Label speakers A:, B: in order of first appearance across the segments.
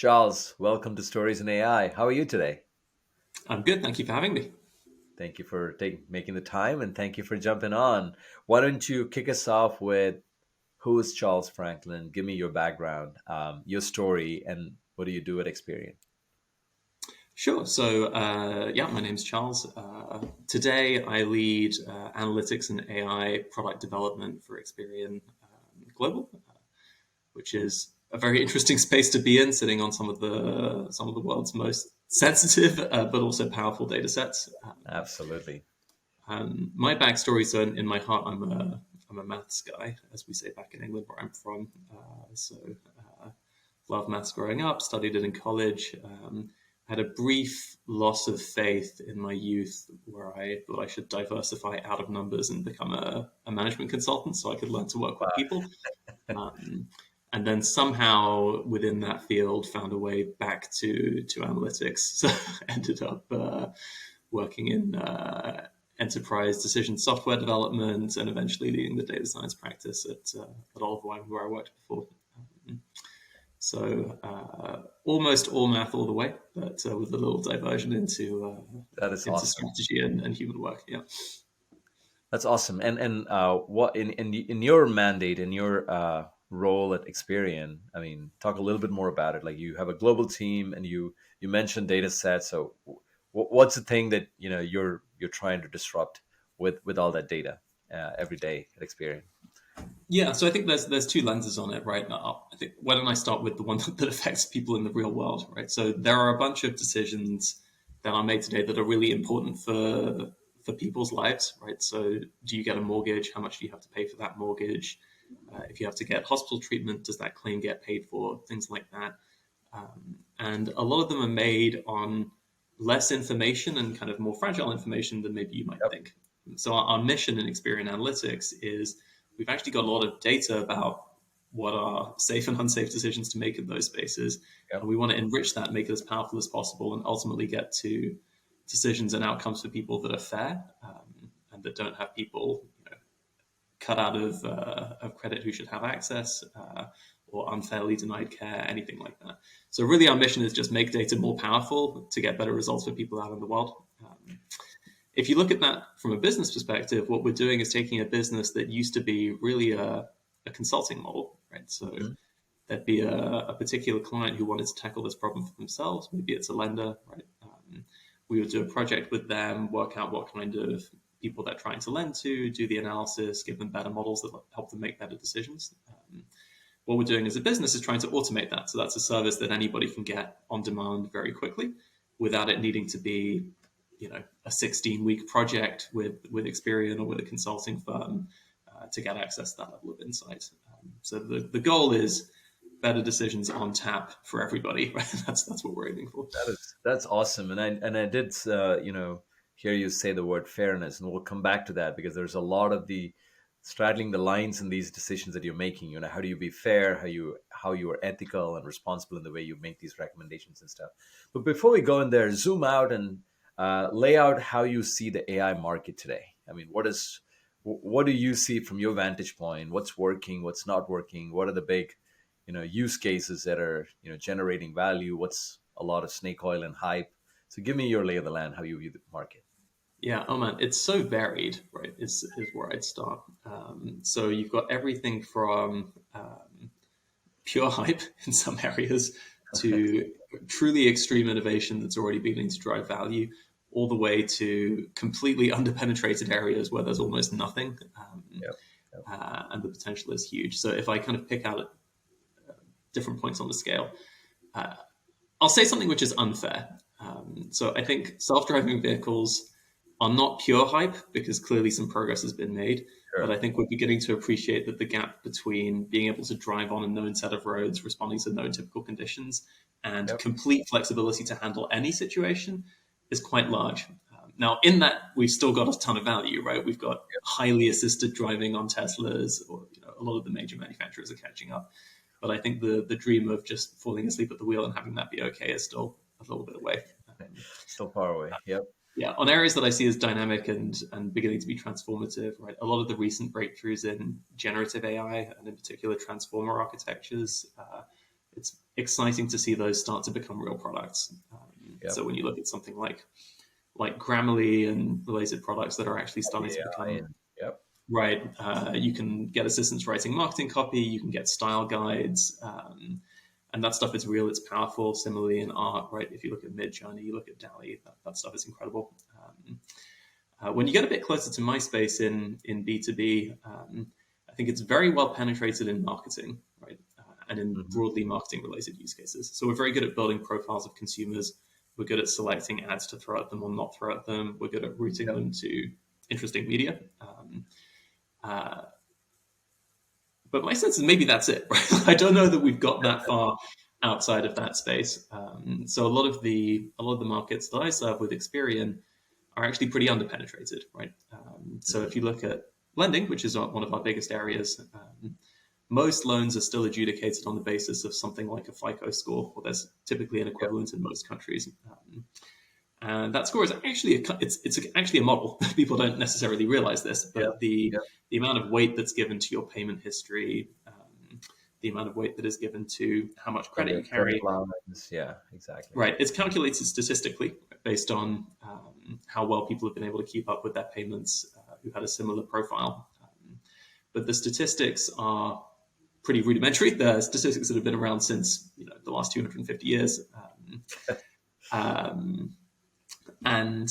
A: Charles, welcome to Stories in AI. How are you today?
B: I'm good. Thank you for having me.
A: Thank you for making the time and thank you for jumping on. Why don't you kick us off with who is Charles Franklin? Give me your background, your story, and what do you do at Experian?
B: Sure. So, my name's Charles. Today, I lead analytics and AI product development for Experian Global, which is a very interesting space to be in, sitting on some of the world's most sensitive but also powerful data sets.
A: Absolutely.
B: My backstory, so in my heart, I'm a maths guy, as we say back in England, where I'm from. Loved maths growing up, studied it in college. Had a brief loss of faith in my youth where I thought I should diversify out of numbers and become a management consultant so I could learn to work with
A: Wow.
B: people. Um, and then somehow within that field found a way back to analytics. So ended up working in enterprise decision software development and eventually leading the data science practice at Oliver Wyman, where I worked before. So almost all math all the way, but with a little diversion
A: That is
B: into
A: awesome.
B: strategy and human work. Yeah.
A: That's awesome. And what in your mandate, in your role at Experian, I mean, talk a little bit more about it. Like you have a global team, and you mentioned data sets. So, what's the thing that you're trying to disrupt with all that data every day at Experian?
B: Yeah, so I think there's two lenses on it right now. I think why don't I start with the one that affects people in the real world, right? So there are a bunch of decisions that are made today that are really important for people's lives, right? So do you get a mortgage? How much do you have to pay for that mortgage? If you have to get hospital treatment, does that claim get paid for? Things like that. And a lot of them are made on less information and kind of more fragile information than maybe you might
A: Yep.
B: think. So our mission in Experian Analytics is we've actually got a lot of data about what are safe and unsafe decisions to make in those spaces. And
A: Yep.
B: we want to enrich that, make it as powerful as possible, and ultimately get to decisions and outcomes for people that are fair and that don't have people cut out of credit who should have access or unfairly denied care, anything like that. So really our mission is just make data more powerful to get better results for people out in the world. If you look at that from a business perspective, what we're doing is taking a business that used to be really a consulting model, right? So
A: Mhm.
B: there'd be a particular client who wanted to tackle this problem for themselves. Maybe it's a lender, right? We would do a project with them, work out what kind of people they're trying to lend to, do the analysis, give them better models that help them make better decisions. What we're doing as a business is trying to automate that. So that's a service that anybody can get on demand very quickly without it needing to be, a 16-week project with Experian or with a consulting firm to get access to that level of insight. So the goal is better decisions on tap for everybody. Right? That's what we're aiming for.
A: That's awesome. And I did hear you say the word fairness, and we'll come back to that because there's a lot of the straddling the lines in these decisions that you're making. How do you be fair? How you are ethical and responsible in the way you make these recommendations and stuff. But before we go in there, zoom out and lay out how you see the AI market today. I mean, what do you see from your vantage point? What's working? What's not working? What are the big use cases that are generating value? What's a lot of snake oil and hype? So give me your lay of the land, how you view the market.
B: Yeah, oh man, it's so varied, right? Is where I'd start. So you've got everything from pure hype in some areas to truly extreme innovation that's already beginning to drive value, all the way to completely underpenetrated areas where there's almost nothing,
A: Yep. Yep.
B: and the potential is huge. So if I kind of pick out different points on the scale, I'll say something which is unfair. So I think self-driving vehicles are not pure hype because clearly some progress has been made. But
A: Sure.
B: I think we're beginning to appreciate that the gap between being able to drive on a known set of roads, responding to known typical conditions, and
A: Yep.
B: complete flexibility to handle any situation is quite large. Now, in that, we've still got a ton of value, right? We've got highly assisted driving on Teslas, or a lot of the major manufacturers are catching up. But I think the dream of just falling asleep at the wheel and having that be okay is still a little bit away.
A: Still far away. Yep.
B: Yeah, on areas that I see as dynamic and beginning to be transformative, right? A lot of the recent breakthroughs in generative AI and in particular transformer architectures it's exciting to see those start to become real products. So
A: Yep.
B: when you look at something like Grammarly and related products that are actually starting
A: The
B: to
A: AI
B: become
A: and yep.
B: right, you can get assistants writing marketing copy, you can get style guides, and that stuff is real. It's powerful. Similarly in art, right? If you look at Midjourney, you look at DALL-E, that stuff is incredible. When you get a bit closer to my space in B2B, I think it's very well penetrated in marketing, right? And in
A: Hmm.
B: broadly marketing related use cases. So we're very good at building profiles of consumers. We're good at selecting ads to throw at them or not throw at them. We're good at routing
A: Yep.
B: them to interesting media. Uh, but my sense is maybe that's it, right? I don't know that we've got that far outside of that space. So a lot of the markets that I serve with Experian are actually pretty underpenetrated, right? So if
A: Hmm.
B: you look at lending, which is one of our biggest areas, most loans are still adjudicated on the basis of something like a FICO score, or there's typically an
A: Yep.
B: equivalent in most countries. And that score is actually it's actually a model. People don't necessarily realize this,
A: Yep.
B: but the
A: Yep.
B: the amount of weight that's given to your payment history, the amount of weight that is given to how much
A: Or
B: credit
A: the
B: you
A: credit
B: carry,
A: lines. Yeah, exactly.
B: right? It's calculated statistically based on how well people have been able to keep up with their payments who had a similar profile. But the statistics are pretty rudimentary. The statistics that have been around since the last 250 years. Um, and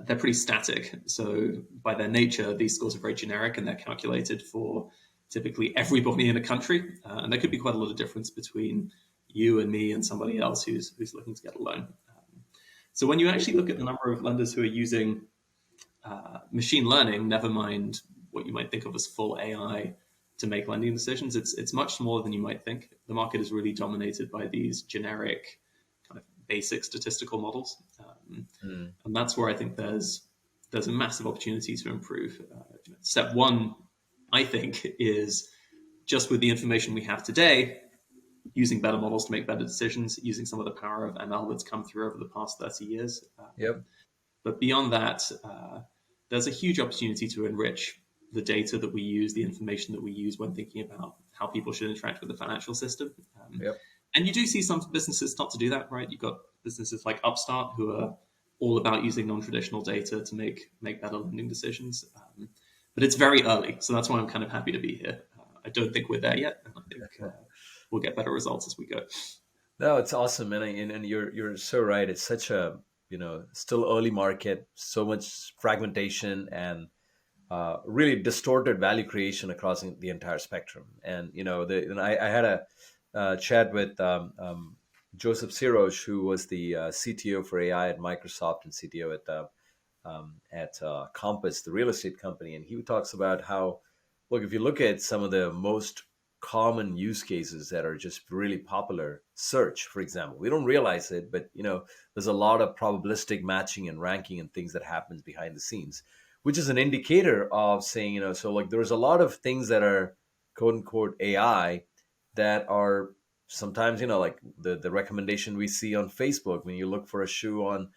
B: they're pretty static. So by their nature, these scores are very generic and they're calculated for typically everybody in a country. And there could be quite a lot of difference between you and me and somebody else who's looking to get a loan. So when you actually look at the number of lenders who are using machine learning, never mind what you might think of as full AI to make lending decisions, it's much smaller than you might think. The market is really dominated by these generic kind of basic statistical models.
A: Mm.
B: And that's where I think there's a massive opportunity to improve. Step one, I think, is just with the information we have today, using better models to make better decisions, using some of the power of ML that's come through over the past 30 years.
A: Yep.
B: But beyond that, there's a huge opportunity to enrich the data that we use, the information that we use when thinking about how people should interact with the financial system.
A: Yep.
B: And you do see some businesses start to do that, right? You've got businesses like Upstart who are all about using non-traditional data to make better lending decisions. But it's very early, so that's why I'm kind of happy to be here. I don't think we're there yet, and I think we'll get better results as we go.
A: No, it's awesome, and you're so right. It's such a still early market, so much fragmentation and really distorted value creation across the entire spectrum. And I had a chat with Joseph Sirosh, who was the CTO for AI at Microsoft and CTO at Compass, the real estate company, and he talks about how, look, if you look at some of the most common use cases that are just really popular, search, for example, we don't realize it, but there's a lot of probabilistic matching and ranking and things that happens behind the scenes, which is an indicator of saying, so like there's a lot of things that are quote unquote AI that are sometimes, like the recommendation we see on Facebook when you look for a shoe on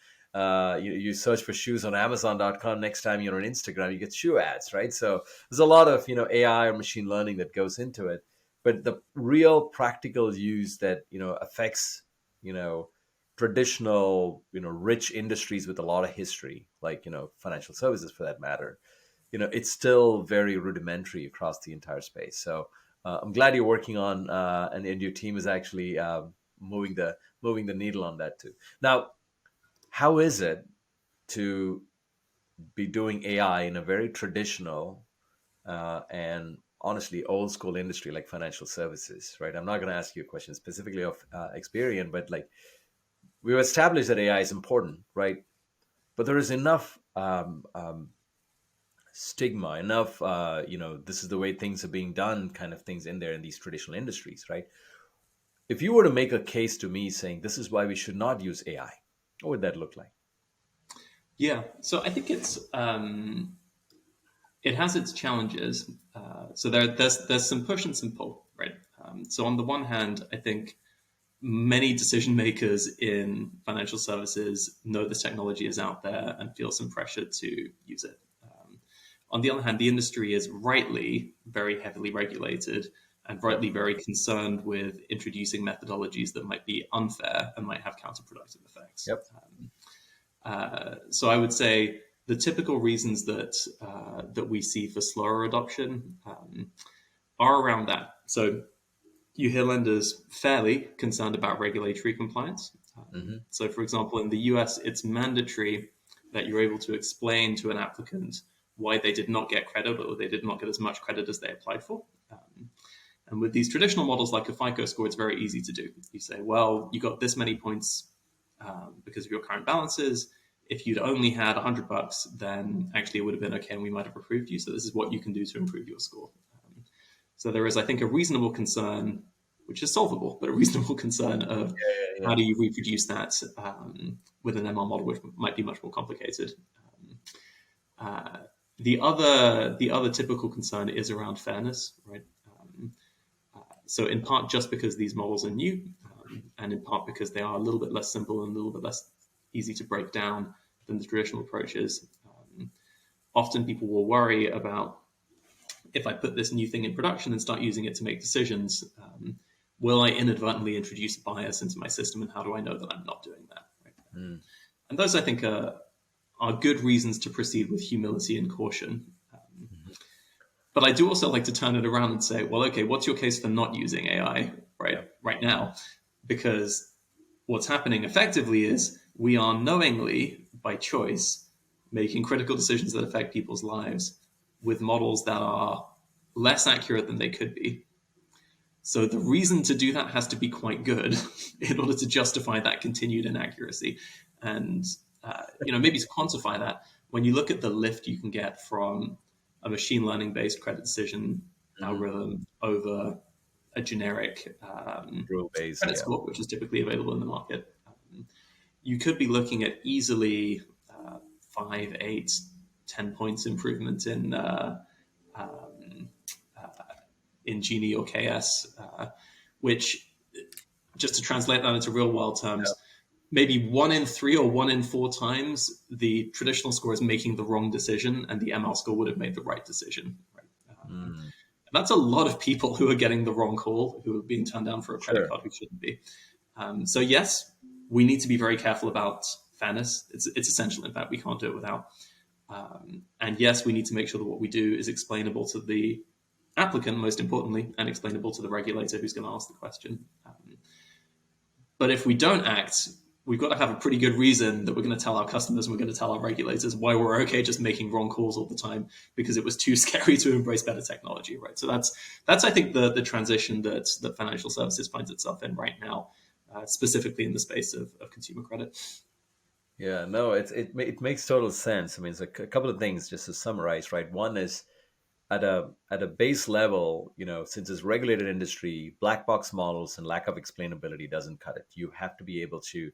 A: you search for shoes on Amazon.com. Next time you're on Instagram, you get shoe ads, right? So there's a lot of AI or machine learning that goes into it, but the real practical use that affects you know traditional rich industries with a lot of history, like financial services for that matter, it's still very rudimentary across the entire space. So I'm glad you're working on and your team is actually moving the needle on that too. Now, how is it to be doing AI in a very traditional and honestly old school industry like financial services, right? I'm not going to ask you a question specifically of Experian, but like we've established that AI is important, right? But there is enough stigma, enough, this is the way things are being done kind of things in there in these traditional industries, right? If you were to make a case to me saying this is why we should not use AI, what would that look like?
B: Yeah, so I think it has its challenges. So there's some push and some pull, right? So on the one hand, I think many decision makers in financial services know this technology is out there and feel some pressure to use it. On the other hand, the industry is rightly very heavily regulated, and
A: Yep.
B: rightly very concerned with introducing methodologies that might be unfair and might have counterproductive effects.
A: Yep.
B: So I would say the typical reasons that we see for slower adoption are around that. So you hear lenders fairly concerned about regulatory compliance.
A: Hmm.
B: So, for example, in the US, it's mandatory that you're able to explain to an applicant why they did not get credit or they did not get as much credit as they applied for. And with these traditional models like a FICO score, it's very easy to do. You say, well, you got this many points because of your current balances. If you'd only had $100, then actually it would have been okay and we might have approved you. So this is what you can do to improve your score. So there is, I think, a reasonable concern, which is solvable, but a reasonable concern of
A: Yeah.
B: how do you reproduce that with an ML model, which might be much more complicated. Uh, the other typical concern is around fairness, right? So in part just because these models are new, and in part because they are a little bit less simple and a little bit less easy to break down than the traditional approaches. Often people will worry about, if I put this new thing in production and start using it to make decisions, will I inadvertently introduce bias into my system, and how do I know that I'm not doing that? Right?
A: Mm.
B: And those, I think, are good reasons to proceed with humility and caution.
A: Mhm.
B: But I do also like to turn it around and say, well, okay, what's your case for not using AI
A: Yeah.
B: right now? Because what's happening effectively is we are knowingly, by choice, making critical decisions that affect people's lives with models that are less accurate than they could be. So the reason to do that has to be quite good in order to justify that continued inaccuracy. And maybe to quantify that, when you look at the lift you can get from a machine learning based credit decision
A: Mhm.
B: algorithm over a generic
A: Rule based.
B: credit
A: Yeah.
B: score, which is typically available in the market, you could be looking at easily 5, 8, 10 points improvement um, in Gini or KS, which, just to translate that into real world terms, maybe 1 in 3 or 1 in 4 times the traditional score is making the wrong decision and the ML score would have made the right decision. Right?
A: Mm.
B: And that's a lot of people who are getting the wrong call, who are being turned down for a credit
A: Sure.
B: card who shouldn't be. So yes, we need to be very careful about fairness. It's essential. In fact, we can't do it without. And yes, we need to make sure that what we do is explainable to the applicant, most importantly, and explainable to the regulator who's going to ask the question. But if we don't act, we've got to have a pretty good reason that we're going to tell our customers and we're going to tell our regulators why we're okay just making wrong calls all the time because it was too scary to embrace better technology, right? So that's I think the transition that financial services finds itself in right now, specifically in the space of consumer credit.
A: Yeah. No, it makes total sense. I mean, it's a couple of things just to summarize, right? One is at a base level, since it's regulated industry, black box models and lack of explainability doesn't cut it. You have to be able to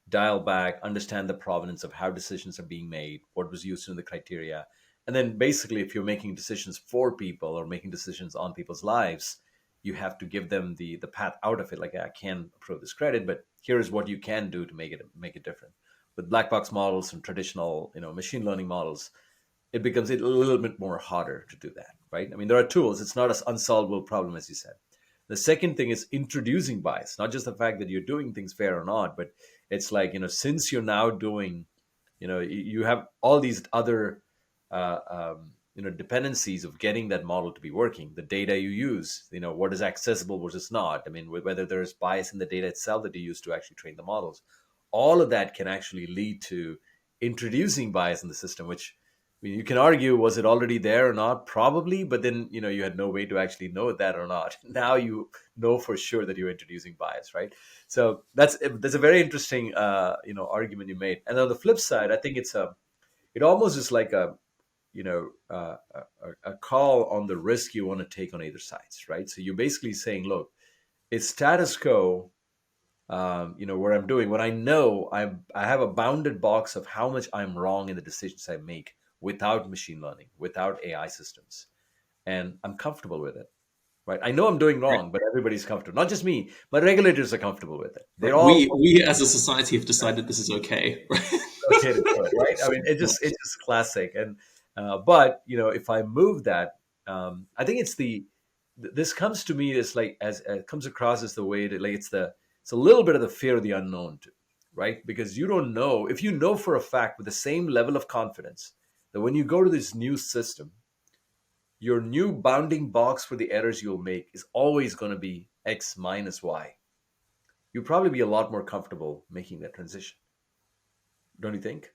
A: dial back, understand the provenance of how decisions are being made, what was used in the criteria, and then basically, if you're making decisions for people or making decisions on people's lives, you have to give them the path out of it. Like, I can't approve this credit, but here is what you can do to make it different. With black box models and traditional, machine learning models, it becomes a little bit more harder to do that, right? I mean, there are tools. It's not an unsolvable problem, as you said. The second thing is introducing bias, not just the fact that you're doing things fair or not, but it's like, since you're now doing, you have all these other, dependencies of getting that model to be working, the data you use, what is accessible versus not. I mean, whether there's bias in the data itself that you use to actually train the models, all of that can actually lead to introducing bias in the system, which, I mean, you can argue, was it already there or not? Probably, but then you had no way to actually know that or not. Now you know for sure that you're introducing bias, right? So that's a very interesting argument you made. And on the flip side, I think it almost is like a call on the risk you want to take on either sides, right? So you're basically saying, look, it's status quo, where I'm doing what I know. I have a bounded box of how much I'm wrong in the decisions I make without machine learning, without AI systems, and I'm comfortable with it. Right? I know I'm doing
B: Right.
A: wrong, but everybody's comfortable. Not just me, but regulators are comfortable with it. They're
B: Right.
A: all
B: We as a society have decided this is okay. Right.
A: okay to do it, right? I mean, it's just classic. And but if I move that, I think it's this comes to me as like as it comes across as the way that like it's a little bit of the fear of the unknown too, right? Because you don't know if you know for a fact with the same level of confidence that when you go to this new system, your new bounding box for the errors you'll make is always going to be X minus Y. You'll probably be a lot more comfortable making that transition, don't you think?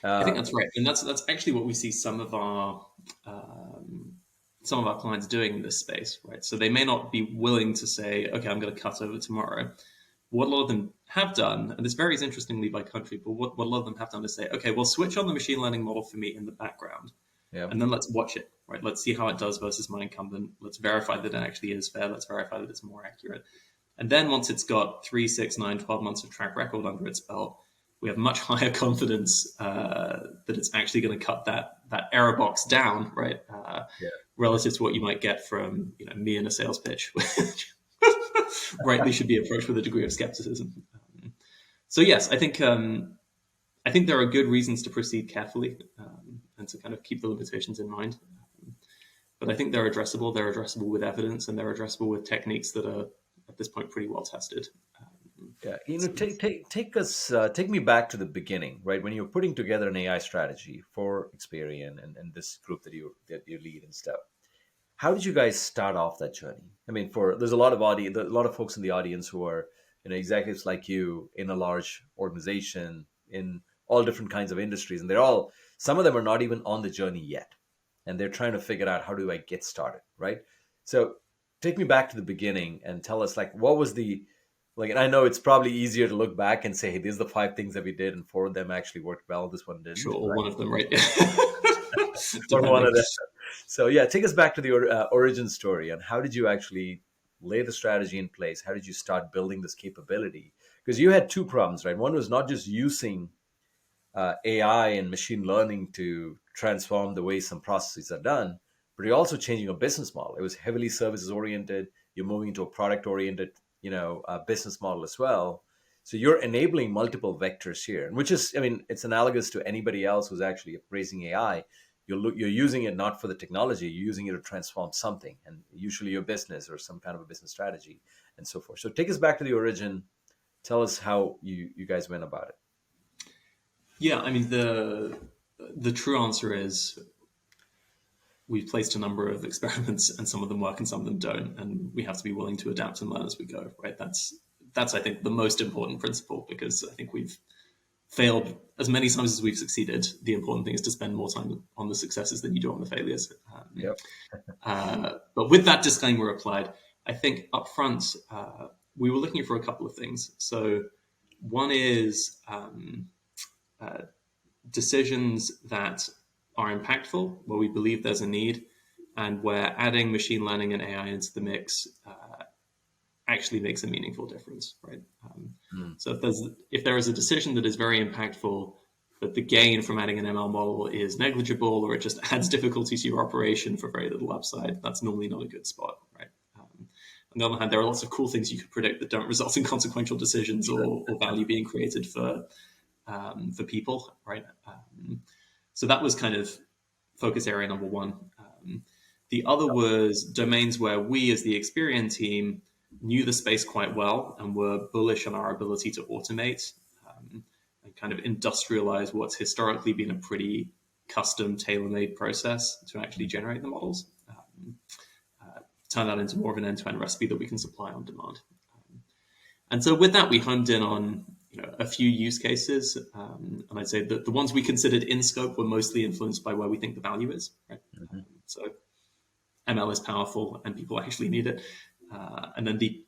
B: I think
A: Uh,
B: that's right, and that's actually what we see some of our clients doing in this space, right? So they may not be willing to say, okay, I'm going to cut over tomorrow. What a lot of them have done, and this varies interestingly by country, but what a lot of them have done is say, okay, well, switch on the machine learning model for me in the background,
A: yeah,
B: and then let's watch it, right? Let's see how it does versus my incumbent. Let's verify that it actually is fair. Let's verify that it's more accurate. And then once it's got 3, 6, 9, 12 months of track record under its belt, we have much higher confidence that it's actually going to cut that error box down, right?
A: yeah,
B: Relative to what you might get from me in a sales pitch, which rightly should be approached with a degree of skepticism. So yes, I think there are good reasons to proceed carefully and to kind of keep the limitations in mind. But I think they're addressable. They're addressable with evidence, and they're addressable with techniques that are at this point pretty well tested.
A: yeah. You know,
B: So
A: take me back to the beginning, right? When you're putting together an AI strategy for Experian and this group that you lead and stuff. How did you guys start off that journey? I mean, for there's a lot of folks in the audience who are executives like you in a large organization in all different kinds of industries, and they're all some of them are not even on the journey yet, and they're trying to figure out how do I get started, right? So take me back to the beginning and tell us like what was the like, and I know it's probably easier to look back and say, hey, these are the five things that we did, and four of them actually worked well. This one
B: sure,
A: didn't,
B: or
A: right?
B: one of them, right?
A: Or one
B: Depending.
A: of them. So yeah, take us back to the origin story and how did you actually lay the strategy in place? How did you start building this capability? Because you had two problems, right? One was not just using AI and machine learning to transform the way some processes are done, but you're also changing a business model. It was heavily services oriented. You're moving into a product oriented, business model as well. So you're enabling multiple vectors here, which is, I mean, it's analogous to anybody else who's actually raising AI. You're using it not for the technology, you're using it to transform something, and usually your business or some kind of a business strategy and so forth. So take us back to the origin. Tell us how you guys went about it.
B: Yeah, I mean the true answer is we've placed a number of experiments, and some of them work and some of them don't, and we have to be willing to adapt and learn as we go. Right? That's I think the most important principle, because I think we've failed as many times as we've succeeded. The important thing is to spend more time on the successes than you do on the failures.
A: Yep.
B: But with that disclaimer applied, I think upfront we were looking for a couple of things. So one is decisions that are impactful, where we believe there's a need, and where adding machine learning and AI into the mix actually makes a meaningful difference, right?
A: Mm.
B: So if there is a decision that is very impactful, but the gain from adding an ML model is negligible, or it just adds difficulty to your operation for very little upside, that's normally not a good spot, right? On the other hand, there are lots of cool things you could predict that don't result in consequential decisions or value being created for people, right? So that was kind of focus area number one. The other was domains where we, as the Experian team, knew the space quite well and were bullish on our ability to automate and kind of industrialize what's historically been a pretty custom, tailor-made process to actually generate the models. Turn that into more of an end-to-end recipe that we can supply on demand. And so with that, we honed in on a few use cases, and I'd say that the ones we considered in scope were mostly influenced by where we think the value is. Right?
A: Mhm.
B: So ML is powerful, and people actually need it. And then the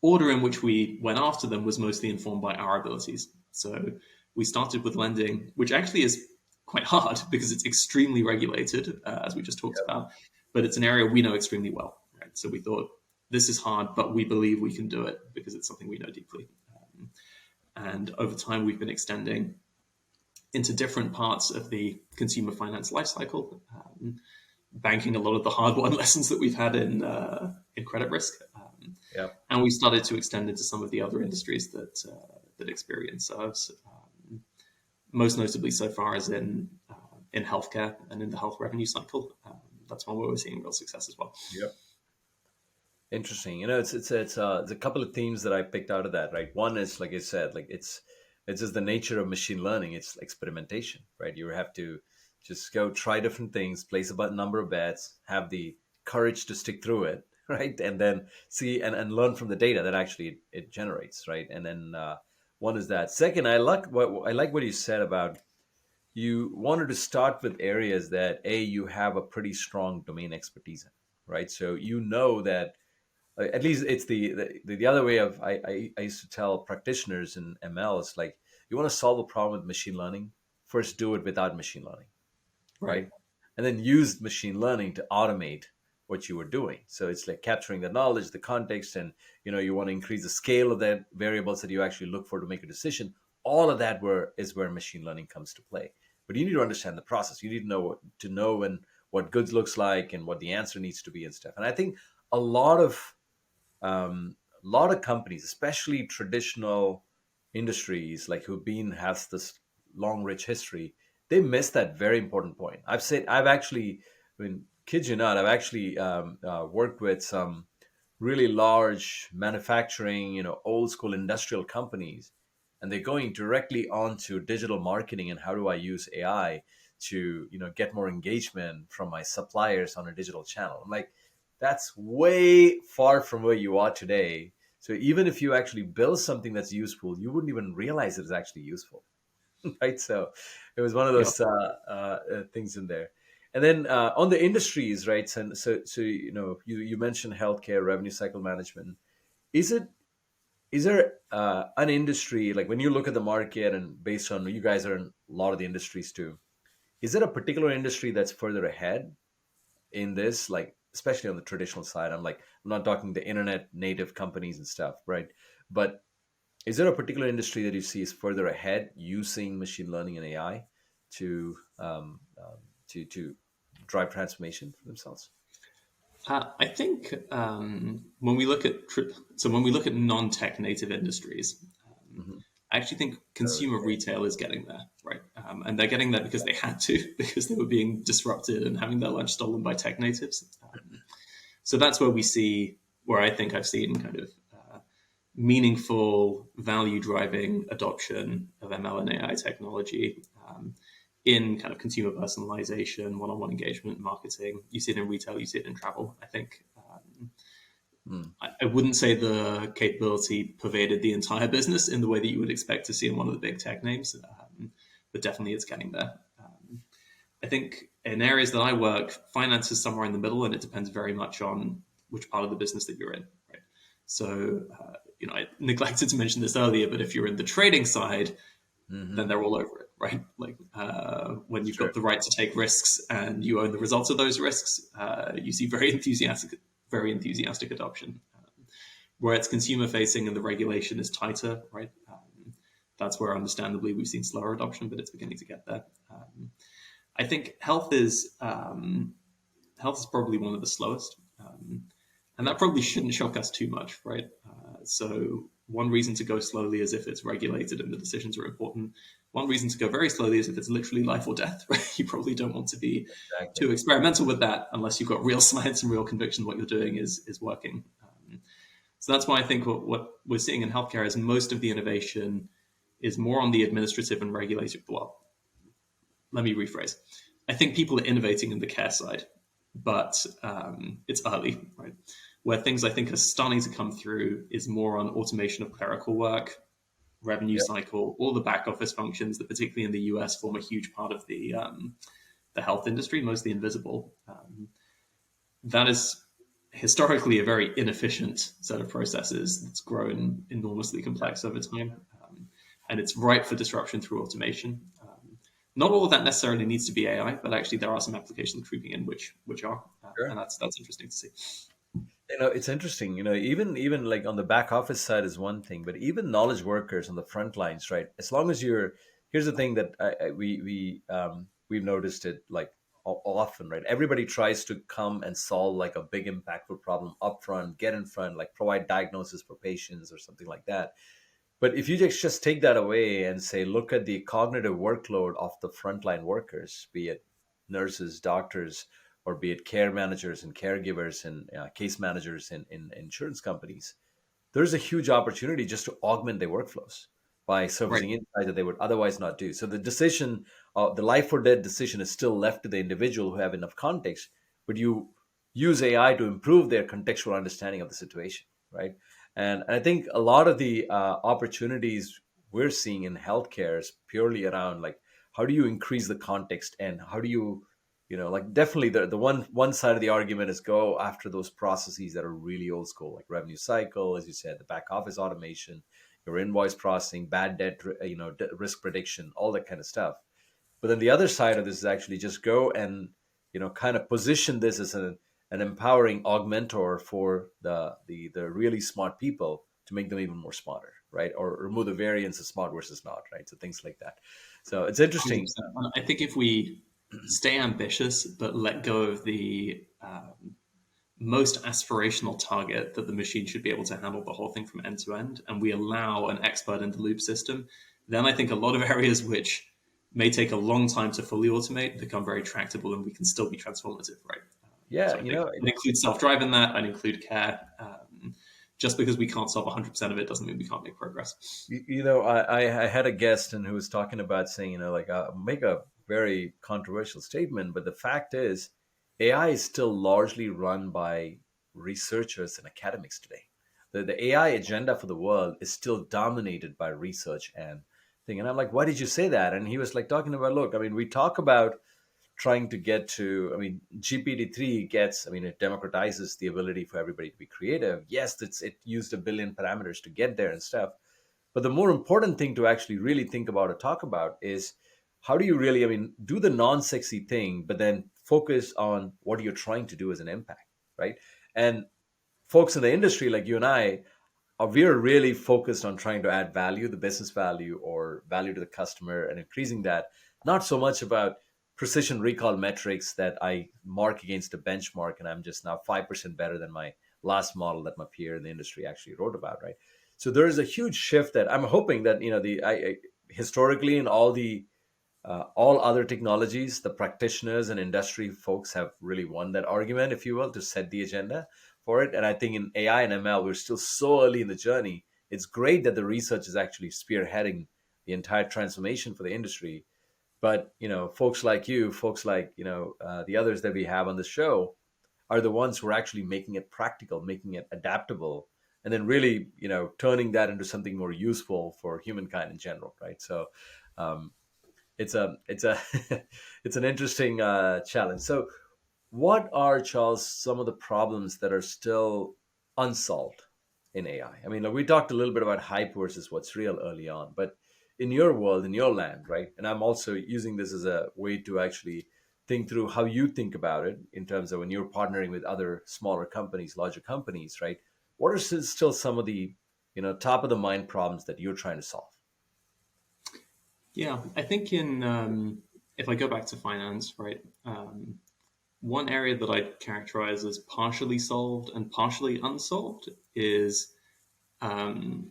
B: order in which we went after them was mostly informed by our abilities. So we started with lending, which actually is quite hard because it's extremely regulated, as we just talked about, but it's an area we know extremely well. Right? So we thought, this is hard, but we believe we can do it because it's something we know deeply. And over time, we've been extending into different parts of the consumer finance lifecycle, banking a lot of the hard-won lessons that we've had in credit risk.
A: Yeah.
B: And we started to extend into some of the other industries that Experian serves, most notably so far as in healthcare and in the health revenue cycle. That's one where we're seeing real success as well.
A: Yep. Interesting. It's a couple of themes that I picked out of that. Right. One is, like I said, like it's just the nature of machine learning. It's experimentation, right? You have to just go try different things, place a number of bets, have the courage to stick through it, right? And then see and learn from the data that actually it generates, right? And then one is that. Second, I like what you said about you wanted to start with areas that you have a pretty strong domain expertise in, right? So you know that at least it's the other way of I used to tell practitioners in ML is like you want to solve a problem with machine learning, first do it without machine learning,
B: Right.
A: right? And then use machine learning to automate what you were doing. So it's like capturing the knowledge, the context, and you want to increase the scale of that variables that you actually look for to make a decision. All of that is where machine learning comes to play. But you need to understand the process. You need to know when what goods looks like and what the answer needs to be and stuff. And I think a lot of companies, especially traditional industries like who've been has this long, rich history, they miss that very important point. I've actually, I mean, kid you not, I've actually worked with some really large manufacturing, old school industrial companies, and they're going directly onto digital marketing and how do I use AI to, get more engagement from my suppliers on a digital channel. I'm like, that's way far from where you are today. So even if you actually build something that's useful, you wouldn't even realize it's actually useful, right? So it was one of
B: Yeah.
A: those things in there. And then on the industries, right? So you mentioned healthcare, revenue cycle management. Is it is there an industry like when you look at the market and based on you guys are in a lot of the industries too? Is there a particular industry that's further ahead in this, like especially on the traditional side? I'm not talking the internet native companies and stuff, right? But is there a particular industry that you see is further ahead using machine learning and AI to to drive transformation for themselves?
B: I think when we look at when we look at non-tech native industries,
A: Hmm.
B: I actually think consumer
A: Okay.
B: retail is getting there, right? And they're getting there because they had to, because they were being disrupted and having their lunch stolen by tech natives. So that's where we see, where I think I've seen kind of meaningful value driving adoption of ML and AI technology in kind of consumer personalization, one on one engagement, marketing. You see it in retail, you see it in travel. I think
A: Mm,
B: I wouldn't say the capability pervaded the entire business in the way that you would expect to see in one of the big tech names, but definitely it's getting there. I think in areas that I work, finance is somewhere in the middle, and it depends very much on which part of the business that you're in. Right. So, I neglected to mention this earlier, but if you're in the trading side, then
A: hmm.
B: they're all over it, right? Like when you've got
A: Sure.
B: the right to take risks and you own the results of those risks, you see very enthusiastic adoption. Where it's consumer facing and the regulation is tighter, right? That's where, understandably, we've seen slower adoption, but it's beginning to get there. I think health is probably one of the slowest, and that
A: Yep.
B: probably shouldn't shock us too much, right? So one reason to go slowly is if it's regulated and the decisions are important. One reason to go very slowly is if it's literally life or death. Right? You probably don't want to be
A: Exactly.
B: too experimental with that unless you've got real science and real conviction what you're doing is working. So that's why I think what we're seeing in healthcare is most of the innovation is more on the administrative and regulatory. Well, let me rephrase. I think people are innovating in the care side, but it's early, right? Where things I think are starting to come through is more on automation of clerical work, revenue
A: Yep.
B: cycle, all the back office functions that, particularly in the US, form a huge part of the health industry, mostly invisible. That is historically a very inefficient set of processes that's grown enormously complex over time. And it's ripe for disruption through automation. Not all of that necessarily needs to be AI, but actually there are some applications creeping in which are, and
A: Sure.
B: that's interesting to see.
A: It's interesting. Even like on the back office side is one thing, but even knowledge workers on the front lines, right? As long as you're, here's the thing that we've noticed it like often, right? Everybody tries to come and solve like a big impactful problem up front, get in front, like provide diagnosis for patients or something like that. But if you just take that away and say, look at the cognitive workload of the frontline workers, be it nurses, doctors, or be it care managers and caregivers and case managers in insurance companies, there's a huge opportunity just to augment their workflows by
B: Right.
A: surfacing insight that they would otherwise not do. So the decision, the life or death decision, is still left to the individual who have enough context, but you use AI to improve their contextual understanding of the situation, right? And I think a lot of the opportunities we're seeing in healthcare is purely around like how do you increase the context and how do you like definitely the one side of the argument is go after those processes that are really old school, like revenue cycle, as you said, the back office automation, your invoice processing, bad debt, risk prediction, all that kind of stuff. But then the other side of this is actually just go and kind of position this as an empowering augmentor for the really smart people to make them even more smarter, right? Or remove the variance of smart versus not, right? So things like that. So it's interesting.
B: 100%. I think if we stay ambitious but let go of the most aspirational target that the machine should be able to handle the whole thing from end to end, and we allow an expert in the loop system, then I think a lot of areas which may take a long time to fully automate become very tractable and we can still be transformative, right?
A: Yeah,
B: So I think I'd include self-drive in that, I'd include care. Just because we can't solve 100% of it doesn't mean we can't make progress.
A: I had a guest and who was talking about saying, like make a very controversial statement, but the fact is, AI is still largely run by researchers and academics today. The AI agenda for the world is still dominated by research and thing. And I'm like, why did you say that? And he was like talking about, look, I mean, we talk about trying to get to, I mean, GPT-3 gets, I mean, it democratizes the ability for everybody to be creative. Yes, it used a billion parameters to get there and stuff. But the more important thing to actually really think about or talk about is how do you really, I mean, do the non-sexy thing, but then focus on what you're trying to do as an impact, right? And folks in the industry like you and I, we're really focused on trying to add value, the business value or value to the customer and increasing that, not so much about precision recall metrics that I mark against a benchmark and I'm just now 5% better than my last model that my peer in the industry actually wrote about, right? So there is a huge shift that I'm hoping that, historically in all other technologies, the practitioners and industry folks have really won that argument, if you will, to set the agenda for it. And I think in AI and ML, we're still so early in the journey. It's great that the research is actually spearheading the entire transformation for the industry. But folks like you, folks like the others that we have on the show, are the ones who are actually making it practical, making it adaptable, and then really turning that into something more useful for humankind in general, right? So um, it's a it's an interesting challenge. So, what are, Charles, some of the problems that are still unsolved in AI? I mean, like we talked a little bit about hype versus what's real early on, but in your world, in your land, right? And I'm also using this as a way to actually think through how you think about it in terms of when you're partnering with other smaller companies, larger companies, right? What are still some of the top of the mind problems that you're trying to solve?
B: Yeah, I think if I go back to finance, right, one area that I'd characterize as partially solved and partially unsolved is um,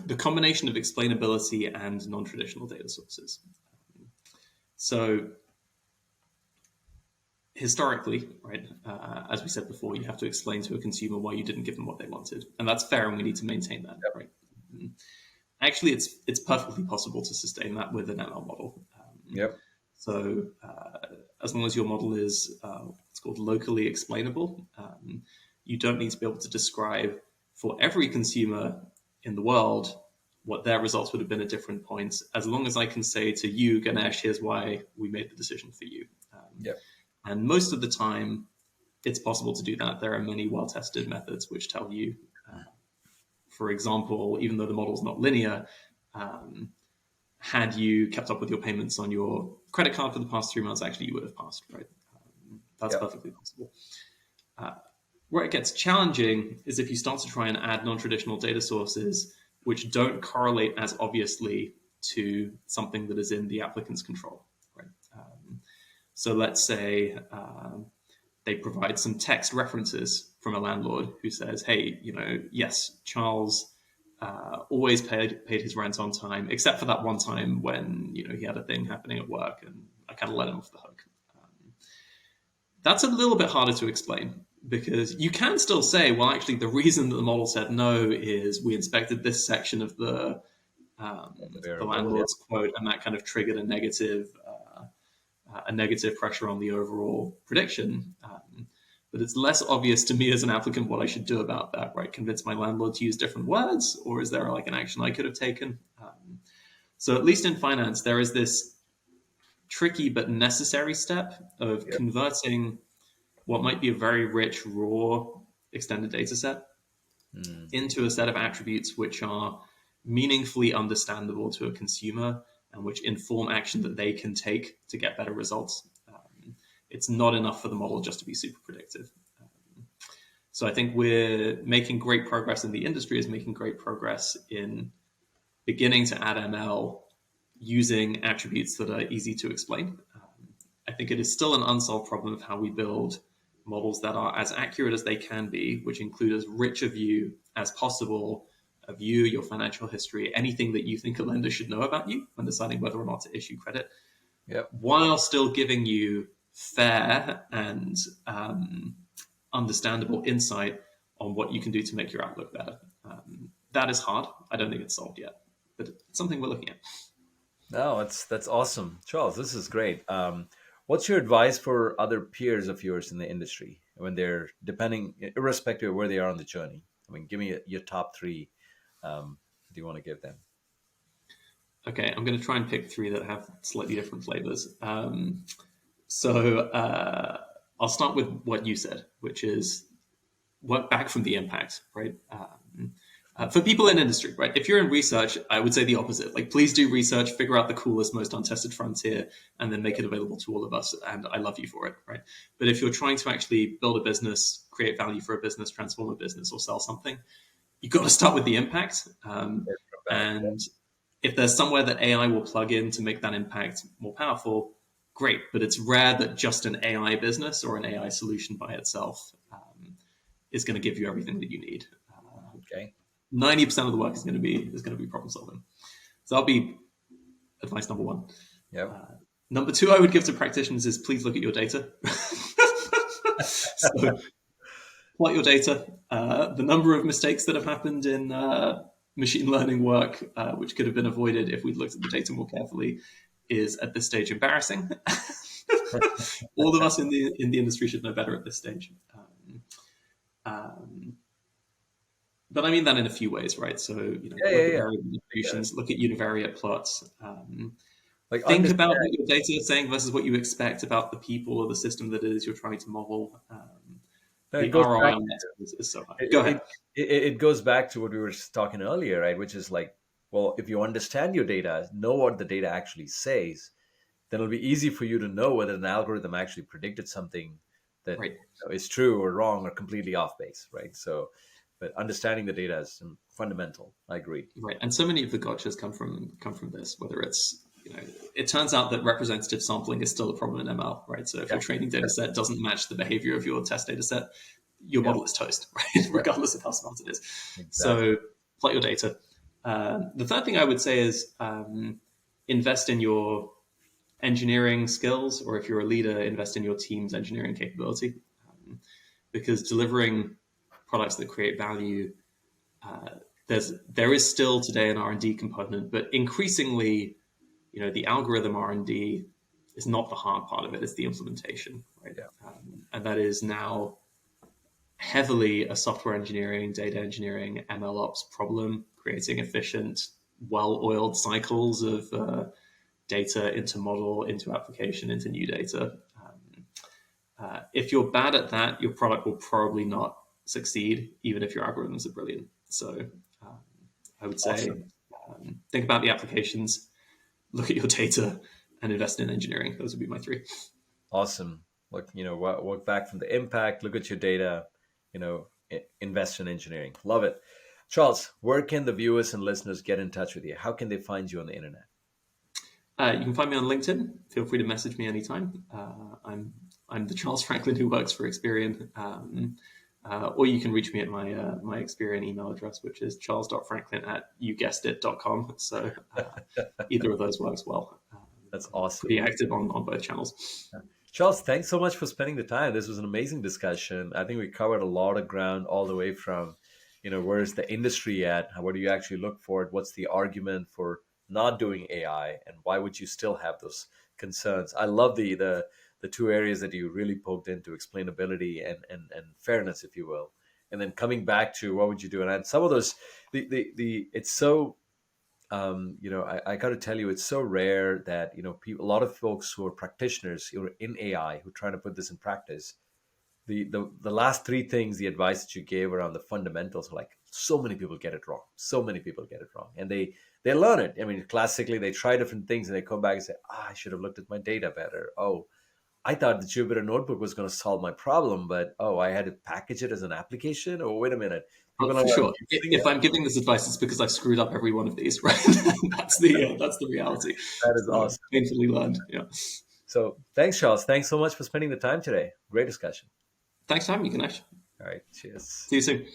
B: the combination of explainability and non-traditional data sources. So historically, right, as we said before, you have to explain to a consumer why you didn't give them what they wanted, and that's fair, and we need to maintain that,
A: Yep.
B: right? Actually, it's perfectly possible to sustain that with an ML model.
A: Yep.
B: So as long as your model is what's called locally explainable, you don't need to be able to describe for every consumer in the world what their results would have been at different points. As long as I can say to you, Ganesh, here's why we made the decision for you.
A: Yep.
B: And most of the time, it's possible to do that. There are many well-tested methods which tell you, for example, even though the model's not linear, had you kept up with your payments on your credit card for the past 3 months, actually you would have passed, right? That's
A: Yep.
B: perfectly possible. Where it gets challenging is if you start to try and add non-traditional data sources which don't correlate as obviously to something that is in the applicant's control, right? So let's say they provide some text references from a landlord who says, hey, yes, Charles always paid his rent on time, except for that one time when he had a thing happening at work, and I kind of let him off the hook. That's a little bit harder to explain because you can still say, well, actually, the reason that the model said no is we inspected this section of
A: The
B: the
A: variable. Yeah.
B: landlord's quote, and that kind of triggered a negative pressure on the overall prediction. But it's less obvious to me as an applicant what I should do about that, right? Convince my landlord to use different words, or is there like an action I could have taken? So at least in finance, there is this tricky but necessary step of
A: Yep.
B: converting what might be a very rich, raw, extended data set
A: Mm.
B: into a set of attributes which are meaningfully understandable to a consumer and which inform action that they can take to get better results. It's not enough for the model just to be super predictive. So I think we're making great progress, in the industry is making great progress in beginning to add ML using attributes that are easy to explain. I think it is still an unsolved problem of how we build models that are as accurate as they can be, which include as rich a view as possible of you, your financial history, anything that you think a lender should know about you when deciding whether or not to issue credit,
A: Yep.
B: while still giving you fair and understandable insight on what you can do to make your outlook better. That is hard. I don't think it's solved yet, but it's something we're looking at.
A: No, that's awesome, Charles. This is great. What's your advice for other peers of yours in the industry when they're depending, irrespective of where they are on the journey? I mean, give me your top three. Do you want to give them?
B: Okay, I'm going to try and pick three that have slightly different flavors. So I'll start with what you said, which is work back from the impact, right? For people in industry, right? If you're in research, I would say the opposite. Like, please do research, figure out the coolest, most untested frontier, and then make it available to all of us. And I love you for it, right? But if you're trying to actually build a business, create value for a business, transform a business, or sell something, you've got to start with the impact.
A: Start from back. Yeah.
B: And if there's somewhere that AI will plug in to make that impact more powerful, great. But it's rare that just an AI business or an AI solution by itself is going to give you everything that you need.
A: Okay.
B: 90% of the work is going to be problem solving. So that'll be advice number one.
A: Yep.
B: Number two, I would give to practitioners is please look at your data. So plot your data. The number of mistakes that have happened in machine learning work, which could have been avoided if we'd looked at the data more carefully, is at this stage embarrassing. All of us in the industry should know better at this stage. But I mean that in a few ways, right? So,
A: Yeah,
B: look
A: yeah,
B: at
A: yeah.
B: variable distributions, look at univariate plots.
A: Like
B: Think
A: understand.
B: about what your data is saying versus what you expect about the people or the system that it is you're trying to model.
A: No, it
B: The
A: goes
B: ROI
A: back.
B: on that is so high. Go
A: It,
B: ahead.
A: it goes back to what we were talking earlier, right? Which is like, well, if you understand your data, know what the data actually says, then it'll be easy for you to know whether an algorithm actually predicted something that
B: Right,
A: is true or wrong or completely off base, right? So, but understanding the data is fundamental. I agree.
B: right. And so many of the gotchas come from this. Whether it's it turns out that representative sampling is still a problem in ML, right? So if
A: Yeah.
B: your training data set doesn't match the behavior of your test data set, your
A: Yeah.
B: model is toast, right?
A: Yeah.
B: Regardless of how smart it is.
A: Exactly.
B: So plot your data. The third thing I would say is invest in your engineering skills, or if you're a leader, invest in your team's engineering capability, because delivering products that create value, there is still today an R&D component, but increasingly, the algorithm R&D is not the hard part of it; it's the implementation, right?
A: Yeah.
B: And that is now heavily a software engineering, data engineering, ML ops problem, creating efficient, well-oiled cycles of data into model, into application, into new data. If you're bad at that, your product will probably not succeed, even if your algorithms are brilliant. So I would say
A: Awesome.
B: think about the applications, look at your data, and invest in engineering. Those would be my three.
A: Awesome. Look, work back from the impact, look at your data, invest in engineering. Love it. Charles, where can the viewers and listeners get in touch with you? How can they find you on the internet?
B: You can find me on LinkedIn. Feel free to message me anytime. I'm the Charles Franklin who works for Experian. Or you can reach me at my Experian email address, which is charles.franklin@youguessedit.com. So either of those works well.
A: That's awesome.
B: Pretty active on both channels.
A: Charles, thanks so much for spending the time. This was an amazing discussion. I think we covered a lot of ground all the way from, where's the industry at? What do you actually look for? What's the argument for not doing AI, and why would you still have those concerns? I love the two areas that you really poked into: explainability and fairness, if you will. And then coming back to what would you do? And some of those, the it's so I got to tell you, it's so rare that people, a lot of folks who are practitioners who are in AI who are trying to put this in practice. The last three things, the advice that you gave around the fundamentals, are like so many people get it wrong. So many people get it wrong, and they learn it. I mean, classically, they try different things and they come back and say, "Ah, I should have looked at my data better. Oh, I thought the Jupyter notebook was going to solve my problem, but oh, I had to package it as an application. Oh, wait a minute, people are
B: For sure.
A: using
B: If
A: it."
B: I'm giving this advice, it's because I've screwed up every one of these, right? That's the reality.
A: That is awesome.
B: Painfully learned. Yeah.
A: So thanks, Charles. Thanks so much for spending the time today. Great discussion.
B: Thanks for having me, Ganesh.
A: All right. Cheers.
B: See you soon.